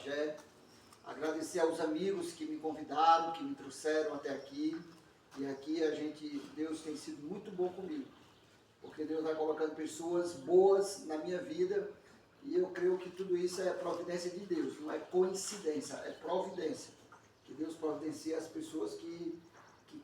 Bagé. Agradecer aos amigos que me convidaram, que me trouxeram até aqui. E aqui Deus tem sido muito bom comigo. Porque Deus vai colocando pessoas boas na minha vida. E eu creio que tudo isso é providência de Deus. Não é coincidência, é providência. Que Deus providencia as pessoas que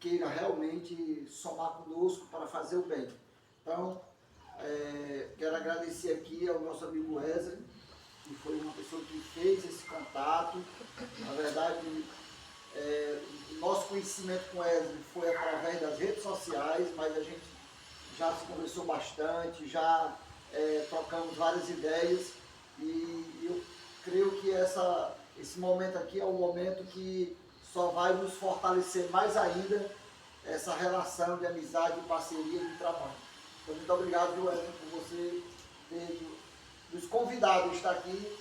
queiram realmente somar conosco para fazer o bem. Então, quero agradecer aqui ao nosso amigo Wesley, que foi uma pessoa que fez esse contato. Na verdade, nosso conhecimento com Wesley foi através das redes sociais, mas a gente já se conversou bastante, já trocamos várias ideias, e eu creio que esse momento aqui é um momento que só vai nos fortalecer mais ainda essa relação de amizade, de parceria, de trabalho. Então, muito obrigado, Wesley, por você ter nos convidado a estar aqui.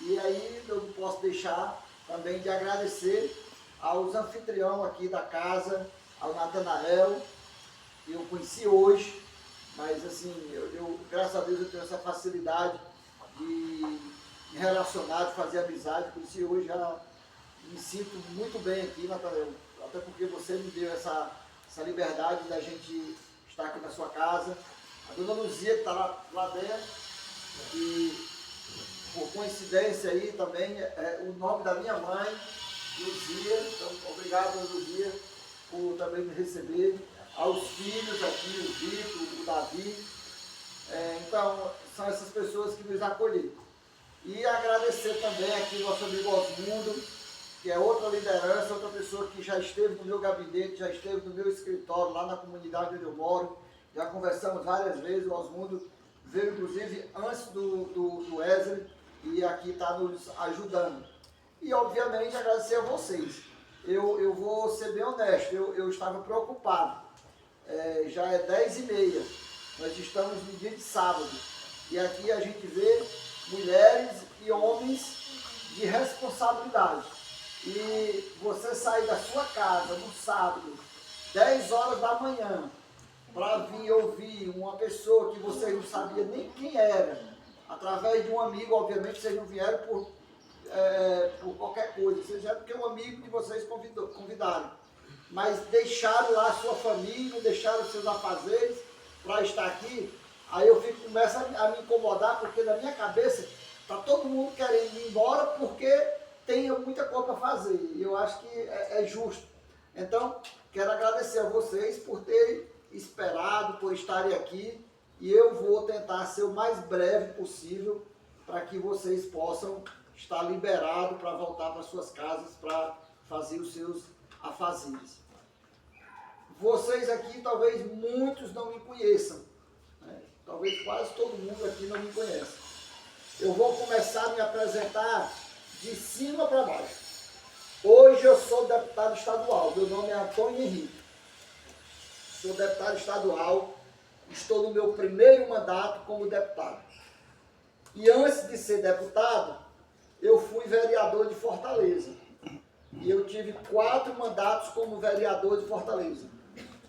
E aí eu não posso deixar também de agradecer aos anfitriões aqui da casa, ao Natanael, que eu conheci hoje, mas assim, graças a Deus eu tenho essa facilidade de me relacionar, de fazer amizade. Conheci hoje, já me sinto muito bem aqui, Natanael, até porque você me deu essa liberdade da gente estar aqui na sua casa. A dona Luzia, que está lá dentro, e por coincidência aí também o nome da minha mãe, Luzia. Então, obrigado, Luzia, por também me receber. Aos filhos aqui, o Vitor, o Davi. Então, são essas pessoas que nos acolheram. E agradecer também aqui nosso amigo Osmundo, que é outra liderança, outra pessoa que já esteve no meu gabinete, já esteve no meu escritório, lá na comunidade onde eu moro. Já conversamos várias vezes. O Osmundo veio, inclusive, antes do Wesley, e aqui está nos ajudando. E, obviamente, agradecer a vocês. Eu vou ser bem honesto, eu estava preocupado. Já é 10h30, nós estamos no dia de sábado, e aqui a gente vê mulheres e homens de responsabilidade. E você sair da sua casa no sábado, 10 horas da manhã, para vir ouvir uma pessoa que você não sabia nem quem era, através de um amigo, obviamente vocês não vieram por qualquer coisa, vocês vieram porque um amigo de vocês convidaram, mas deixaram lá a sua família, deixaram os seus afazeres para estar aqui. Aí eu começo a me incomodar, porque na minha cabeça está todo mundo querendo ir embora porque tem muita coisa para fazer, e eu acho que é justo. Então, quero agradecer a vocês por terem esperado, por estarem aqui, e eu vou tentar ser o mais breve possível para que vocês possam estar liberados para voltar para suas casas, para fazer os seus afazeres. Vocês aqui, talvez muitos não me conheçam, né? Talvez quase todo mundo aqui não me conheça. Eu vou começar a me apresentar de cima para baixo. Hoje eu sou deputado estadual, meu nome é Antônio Henrique. Sou deputado estadual, estou no meu primeiro mandato como deputado. E antes de ser deputado, eu fui vereador de Fortaleza. E eu tive 4 mandatos como vereador de Fortaleza.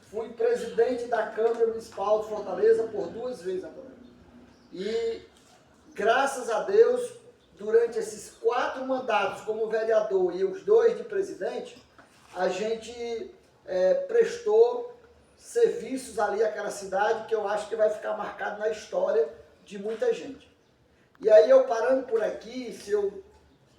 Fui presidente da Câmara Municipal de Fortaleza por 2 vezes, Antônio. E, graças a Deus, durante esses 4 mandatos como vereador e os 2 de presidente, a gente prestou serviços ali àquela cidade que eu acho que vai ficar marcado na história de muita gente. E aí eu parando por aqui, se eu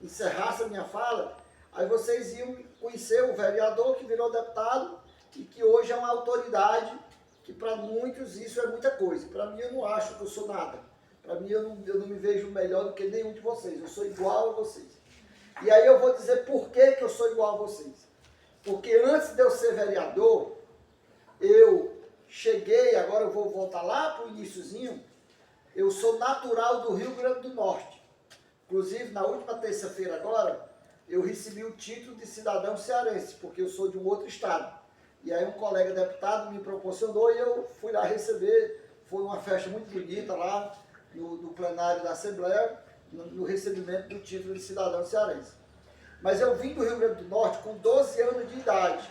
encerrasse a minha fala, aí vocês iam conhecer o vereador que virou deputado e que hoje é uma autoridade, que para muitos isso é muita coisa. Para mim eu não acho que eu sou nada. Para mim eu não me vejo melhor do que nenhum de vocês. Eu sou igual a vocês. E aí eu vou dizer por que eu sou igual a vocês. Porque antes de eu ser vereador, eu cheguei, agora eu vou voltar lá para o iniciozinho, eu sou natural do Rio Grande do Norte. Inclusive, na última terça-feira agora, eu recebi o título de cidadão cearense, porque eu sou de um outro estado. E aí um colega deputado me proporcionou e eu fui lá receber. Foi uma festa muito bonita lá no plenário da Assembleia, no recebimento do título de cidadão cearense. Mas eu vim do Rio Grande do Norte com 12 anos de idade.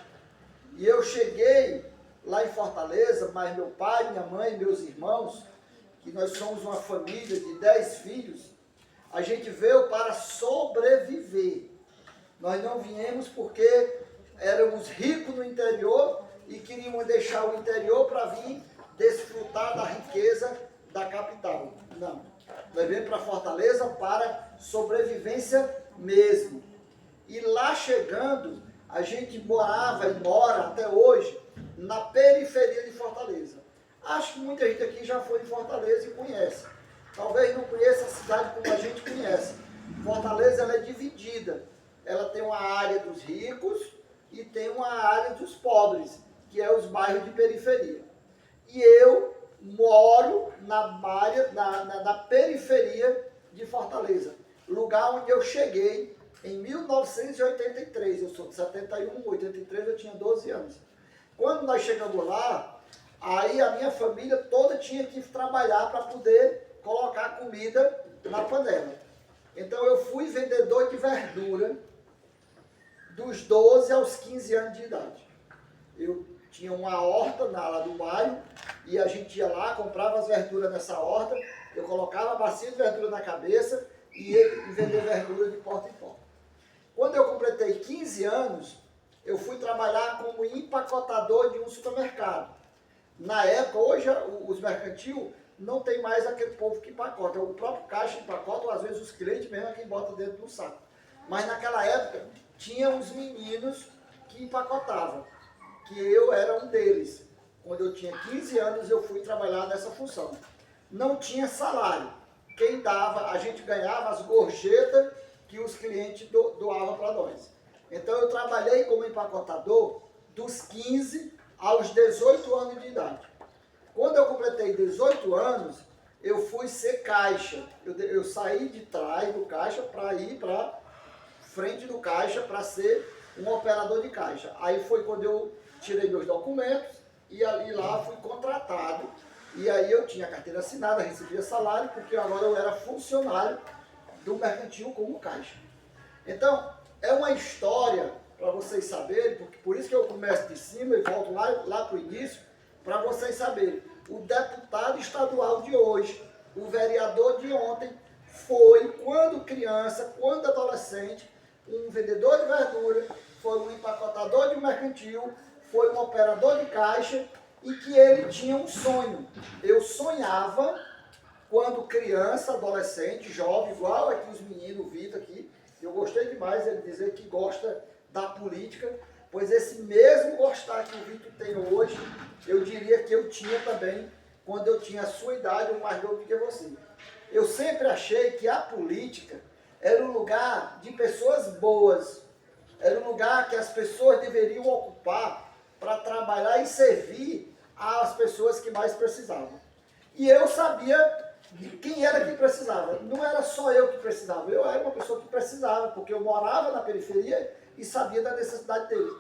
E eu cheguei lá em Fortaleza, mas meu pai, minha mãe, meus irmãos, que nós somos uma família de 10 filhos, A gente veio para sobreviver. Nós não viemos porque éramos ricos no interior e queríamos deixar o interior para vir desfrutar da riqueza da capital. Não. Nós viemos para Fortaleza para sobrevivência mesmo. E lá chegando, a gente morava e mora até hoje na periferia de Fortaleza. Acho que muita gente aqui já foi em Fortaleza e conhece. Talvez não conheça a cidade como a gente conhece. Fortaleza ela é dividida. Ela tem uma área dos ricos e tem uma área dos pobres, que é os bairros de periferia. E eu moro na periferia de Fortaleza, lugar onde eu cheguei em 1983. Eu sou de 71, 83 eu tinha 12 anos. Quando nós chegamos lá, aí a minha família toda tinha que trabalhar para poder colocar comida na panela. Então eu fui vendedor de verdura dos 12 aos 15 anos de idade. Eu tinha uma horta lá do bairro e a gente ia lá, comprava as verduras nessa horta, eu colocava a bacia de verdura na cabeça e ia vender verdura de porta em porta. Quando eu completei 15 anos, eu fui trabalhar como empacotador de um supermercado. Na época, hoje os mercantil não tem mais aquele povo que empacota, o próprio caixa empacota, ou às vezes os clientes mesmo é quem bota dentro do saco. Mas naquela época, tinha uns meninos que empacotavam, que eu era um deles. Quando eu tinha 15 anos, eu fui trabalhar nessa função. Não tinha salário. Quem dava, a gente ganhava as gorjetas que os clientes doavam para nós. Então eu trabalhei como empacotador dos 15 aos 18 anos de idade. Quando eu completei 18 anos, eu fui ser caixa. Eu saí de trás do caixa para ir para frente do caixa para ser um operador de caixa. Aí foi quando eu tirei meus documentos e ali lá fui contratado. E aí eu tinha carteira assinada, recebia salário, porque agora eu era funcionário do mercantil como caixa. Então, é uma história para vocês saberem, porque por isso que eu começo de cima e volto lá para o início, para vocês saberem. O deputado estadual de hoje, o vereador de ontem, foi, quando criança, quando adolescente, um vendedor de verdura, foi um empacotador de um mercantil, foi um operador de caixa e que ele tinha um sonho. Eu sonhava, quando criança, adolescente, jovem, igual aqui os meninos, o Vitor aqui, eu gostei demais ele dizer que gosta da política, pois esse mesmo gostar que o Vitor tem hoje, eu diria que eu tinha também, quando eu tinha a sua idade, ou mais novo do que você. Eu sempre achei que a política era um lugar de pessoas boas, era um lugar que as pessoas deveriam ocupar para trabalhar e servir às pessoas que mais precisavam. E eu sabia de quem era que precisava. Não era só eu que precisava, eu era uma pessoa que precisava, porque eu morava na periferia e sabia da necessidade deles.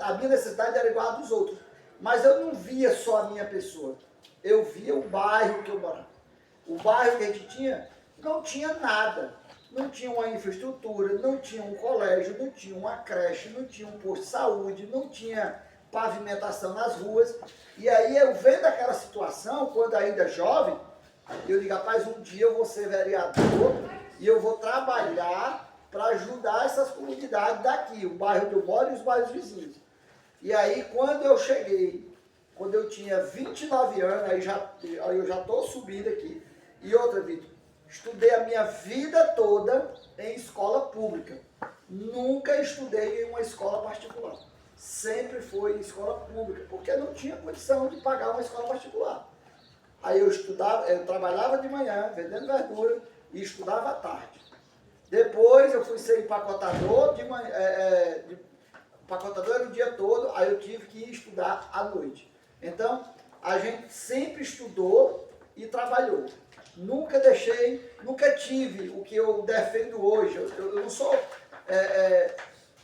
A minha necessidade era igual a dos outros. Mas eu não via só a minha pessoa, eu via o bairro que eu morava. O bairro que a gente tinha, não tinha nada. Não tinha uma infraestrutura, não tinha um colégio, não tinha uma creche, não tinha um posto de saúde, não tinha pavimentação nas ruas. E aí eu vendo aquela situação, quando ainda jovem, eu digo, rapaz, um dia eu vou ser vereador e eu vou trabalhar para ajudar essas comunidades daqui, o bairro que eu moro e os bairros vizinhos. E aí quando eu cheguei, quando eu tinha 29 anos, aí eu já estou subindo aqui. E outra, Vitor, estudei a minha vida toda em escola pública. Nunca estudei em uma escola particular. Sempre foi em escola pública, porque não tinha condição de pagar uma escola particular. Aí eu trabalhava de manhã, vendendo verdura, e estudava à tarde. Depois eu fui ser empacotador, empacotador era o dia todo, aí eu tive que ir estudar à noite. Então, a gente sempre estudou e trabalhou. Nunca tive o que eu defendo hoje. Eu não sou,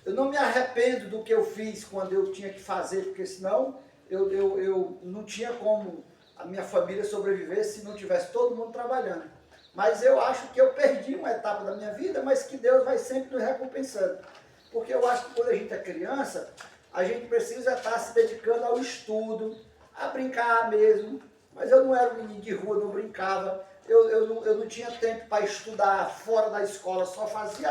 eu não me arrependo do que eu fiz quando eu tinha que fazer, porque senão eu não tinha como a minha família sobreviver se não tivesse todo mundo trabalhando. Mas eu acho que eu perdi uma etapa da minha vida, mas que Deus vai sempre nos recompensando. Porque eu acho que quando a gente é criança, a gente precisa estar se dedicando ao estudo, a brincar mesmo. Mas eu não era um menino de rua, não brincava. eu não tinha tempo para estudar fora da escola, só fazia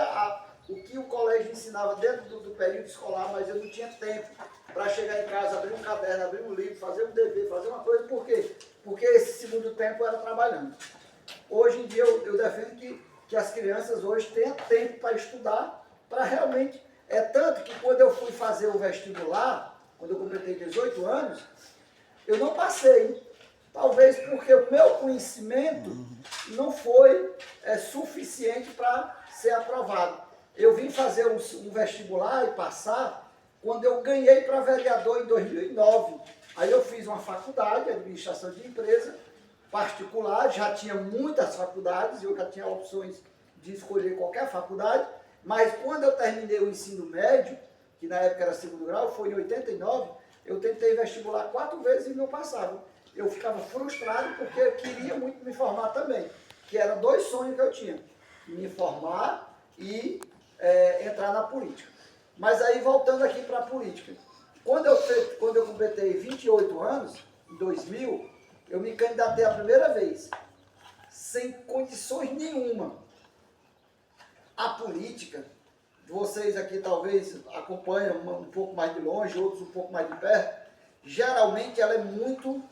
o que o colégio ensinava dentro do período escolar, mas eu não tinha tempo para chegar em casa, abrir um caderno, abrir um livro, fazer um dever, fazer uma coisa. Por quê? Porque esse segundo tempo era trabalhando. Hoje em dia eu defendo que as crianças hoje tenham tempo para estudar, para realmente... É tanto que quando eu fui fazer o vestibular, quando eu completei 18 anos, eu não passei. Talvez porque o meu conhecimento não foi suficiente para ser aprovado. Eu vim fazer um vestibular e passar quando eu ganhei para vereador em 2009. Aí eu fiz uma faculdade, administração de empresa, particular, já tinha muitas faculdades, eu já tinha opções de escolher qualquer faculdade, mas quando eu terminei o ensino médio, que na época era segundo grau, foi em 89, eu tentei vestibular 4 vezes e não passava. Eu ficava frustrado porque eu queria muito me formar também, que eram 2 sonhos que eu tinha, me formar e entrar na política. Mas aí, voltando aqui para a política, quando eu completei 28 anos, em 2000, eu me candidatei a primeira vez, sem condições nenhuma. A política, vocês aqui talvez acompanham um pouco mais de longe, outros um pouco mais de perto, geralmente ela é muito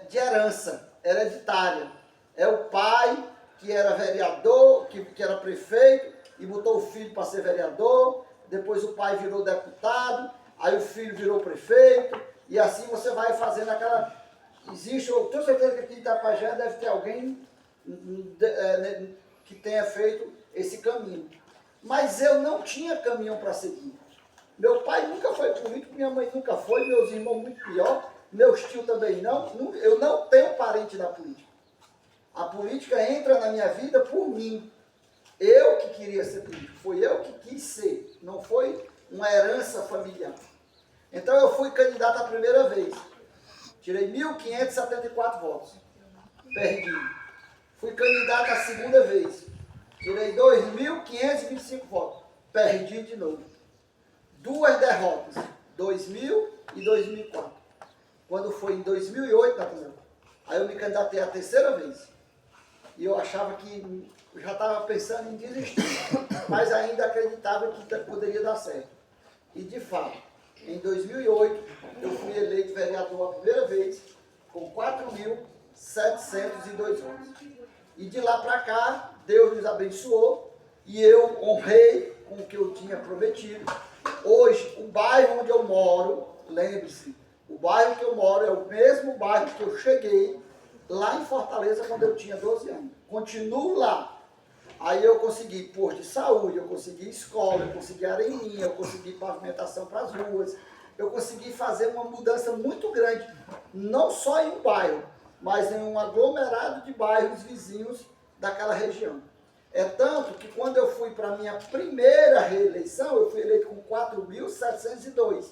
de herança, hereditária. É o pai que era vereador, que era prefeito, e botou o filho para ser vereador, depois o pai virou deputado, aí o filho virou prefeito, e assim você vai fazendo aquela... Existe, eu tenho certeza que aqui em Itapajé deve ter alguém que tenha feito esse caminho. Mas eu não tinha caminho para seguir. Meu pai nunca foi político, minha mãe nunca foi, meus irmãos muito pior, meus tios também não. Eu não tenho parente da política. A política entra na minha vida por mim. Eu que queria ser político, foi eu que quis ser, não foi uma herança familiar. Então eu fui candidato a primeira vez. Tirei 1.574 votos. Perdi. Fui candidato a segunda vez. Tirei 2.525 votos. Perdi de novo. 2 derrotas. 2000 e 2004. Quando foi em 2008, aí eu me candidatei a terceira vez. E eu achava que... Eu já estava pensando em desistir. Mas ainda acreditava que poderia dar certo. E de fato, em 2008, eu fui eleito vereador a primeira vez, com 4.702 votos. E de lá para cá, Deus nos abençoou e eu honrei com o que eu tinha prometido. Hoje, o bairro onde eu moro, lembre-se, o bairro que eu moro é o mesmo bairro que eu cheguei lá em Fortaleza quando eu tinha 12 anos. Continuo lá. Aí eu consegui posto de saúde, eu consegui escola, eu consegui areninha, eu consegui pavimentação para as ruas, eu consegui fazer uma mudança muito grande, não só em um bairro, mas em um aglomerado de bairros vizinhos daquela região. É tanto que quando eu fui para a minha primeira reeleição, eu fui eleito com 4.702.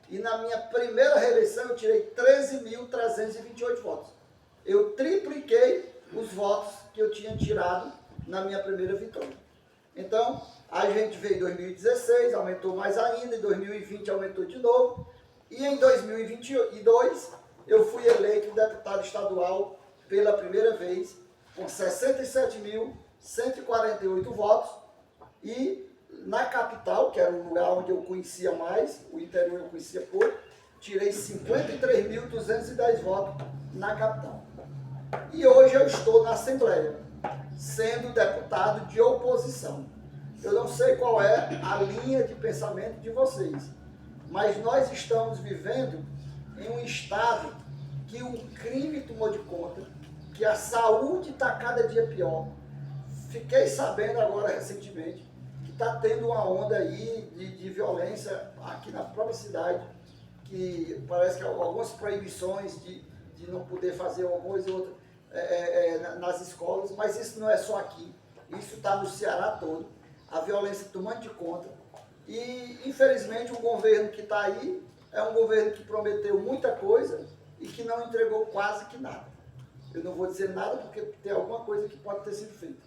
E na minha primeira reeleição eu tirei 13.328 votos. Eu tripliquei os votos que eu tinha tirado na minha primeira vitória. Então, a gente veio em 2016, aumentou mais ainda, em 2020 aumentou de novo, e em 2022 eu fui eleito deputado estadual pela primeira vez, com 67.148 votos, e na capital, que era o lugar onde eu conhecia mais, o interior eu conhecia pouco, tirei 53.210 votos na capital. E hoje eu estou na Assembleia, sendo deputado de oposição. Eu não sei qual é a linha de pensamento de vocês, mas nós estamos vivendo em um estado que o crime tomou de conta, que a saúde está cada dia pior. Fiquei sabendo agora recentemente que está tendo uma onda aí de violência aqui na própria cidade, que parece que algumas proibições de não poder fazer uma coisa e outra nas escolas, mas isso não é só aqui, isso está no Ceará todo, a violência tomando de conta, e infelizmente o governo que está aí é um governo que prometeu muita coisa e que não entregou quase que nada. Eu não vou dizer nada porque tem alguma coisa que pode ter sido feita.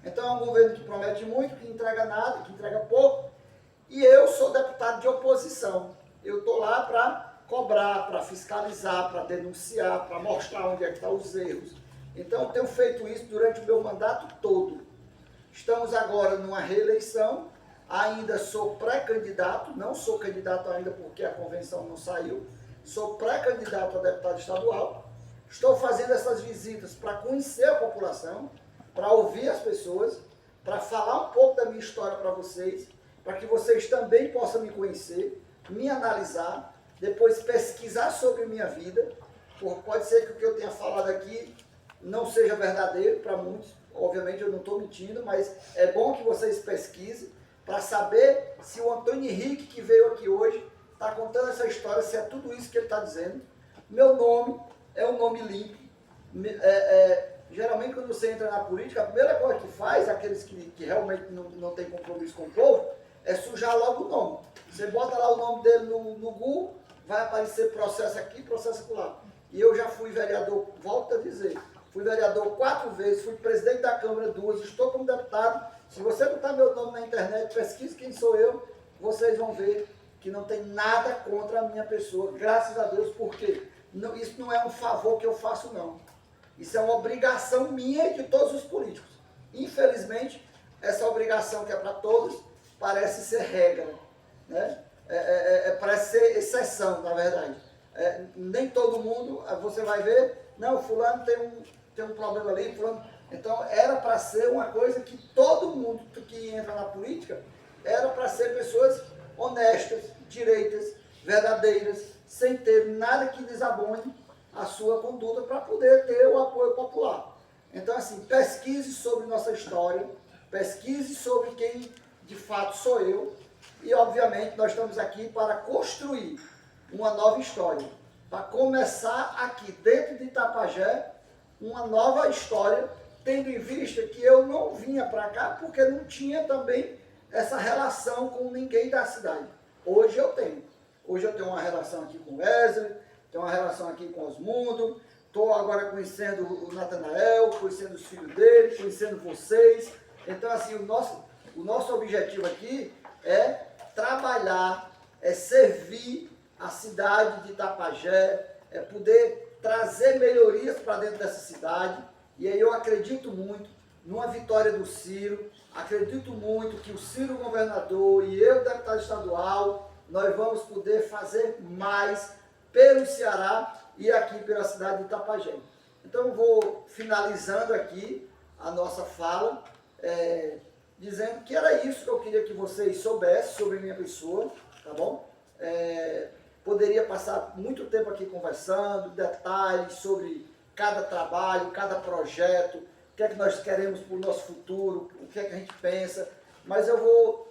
Então é um governo que promete muito, que entrega nada, que entrega pouco, e eu sou deputado de oposição. Eu estou lá para cobrar, para fiscalizar, para denunciar, para mostrar onde é que estão os erros, Então, eu tenho feito isso durante o meu mandato todo. Estamos agora numa reeleição, ainda sou pré-candidato, não sou candidato ainda porque a convenção não saiu, sou pré-candidato a deputado estadual. Estou fazendo essas visitas para conhecer a população, para ouvir as pessoas, para falar um pouco da minha história para vocês, para que vocês também possam me conhecer, me analisar, depois pesquisar sobre minha vida. Pode ser que o que eu tenha falado aqui não seja verdadeiro para muitos, obviamente eu não estou mentindo, mas é bom que vocês pesquisem para saber se o Antônio Henrique que veio aqui hoje está contando essa história, se é tudo isso que ele está dizendo. Meu nome é um nome limpo. Geralmente quando você entra na política, a primeira coisa que faz, aqueles que realmente não tem compromisso com o povo, é sujar logo o nome. Você bota lá o nome dele no Google, vai aparecer processo aqui, processo lá. E eu já fui vereador, volto a dizer, fui vereador 4 vezes, fui presidente da Câmara 2, estou como deputado. Se você botar meu nome na internet, pesquise quem sou eu, vocês vão ver que não tem nada contra a minha pessoa, graças a Deus, porque isso não é um favor que eu faço, não. Isso é uma obrigação minha e de todos os políticos. Infelizmente, essa obrigação que é para todos, parece ser regra, né? Parece ser exceção, na verdade. Nem todo mundo, você vai ver, não, fulano tem um problema ali, fulano. Então, era para ser uma coisa que todo mundo que entra na política, era para ser pessoas honestas, direitas, verdadeiras, sem ter nada que desabone a sua conduta para poder ter o apoio popular. Então, assim, pesquise sobre nossa história, pesquise sobre quem de fato sou eu, e obviamente nós estamos aqui para construir uma nova história, para começar aqui dentro de Itapajé uma nova história, tendo em vista que eu não vinha para cá porque não tinha também essa relação com ninguém da cidade. Hoje eu tenho. Hoje eu tenho uma relação aqui com o Wesley, tenho uma relação aqui com o Osmundo, estou agora conhecendo o Natanael, conhecendo os filhos dele, conhecendo vocês. Então, assim, o nosso objetivo aqui é trabalhar, é servir a cidade de Itapajé, é poder trazer melhorias para dentro dessa cidade. E aí eu acredito muito numa vitória do Ciro, acredito muito que o Ciro governador e eu, deputado estadual, nós vamos poder fazer mais pelo Ceará e aqui pela cidade de Itapajé. Então eu vou finalizando aqui a nossa fala, dizendo que era isso que eu queria que vocês soubessem sobre minha pessoa, tá bom? Poderia passar muito tempo aqui conversando, detalhes sobre cada trabalho, cada projeto, o que é que nós queremos para o nosso futuro, o que é que a gente pensa, mas eu vou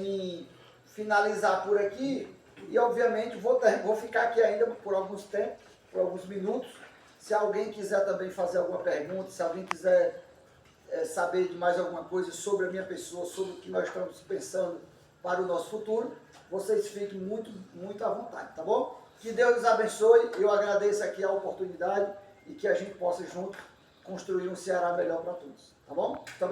me finalizar por aqui e, obviamente, vou ficar aqui ainda por alguns tempos, por alguns minutos. Se alguém quiser também fazer alguma pergunta, se alguém quiser saber de mais alguma coisa sobre a minha pessoa, sobre o que nós estamos pensando para o nosso futuro, vocês fiquem muito, muito à vontade, tá bom? Que Deus nos abençoe, eu agradeço aqui a oportunidade e que a gente possa junto construir um Ceará melhor para todos, tá bom? Muito obrigado.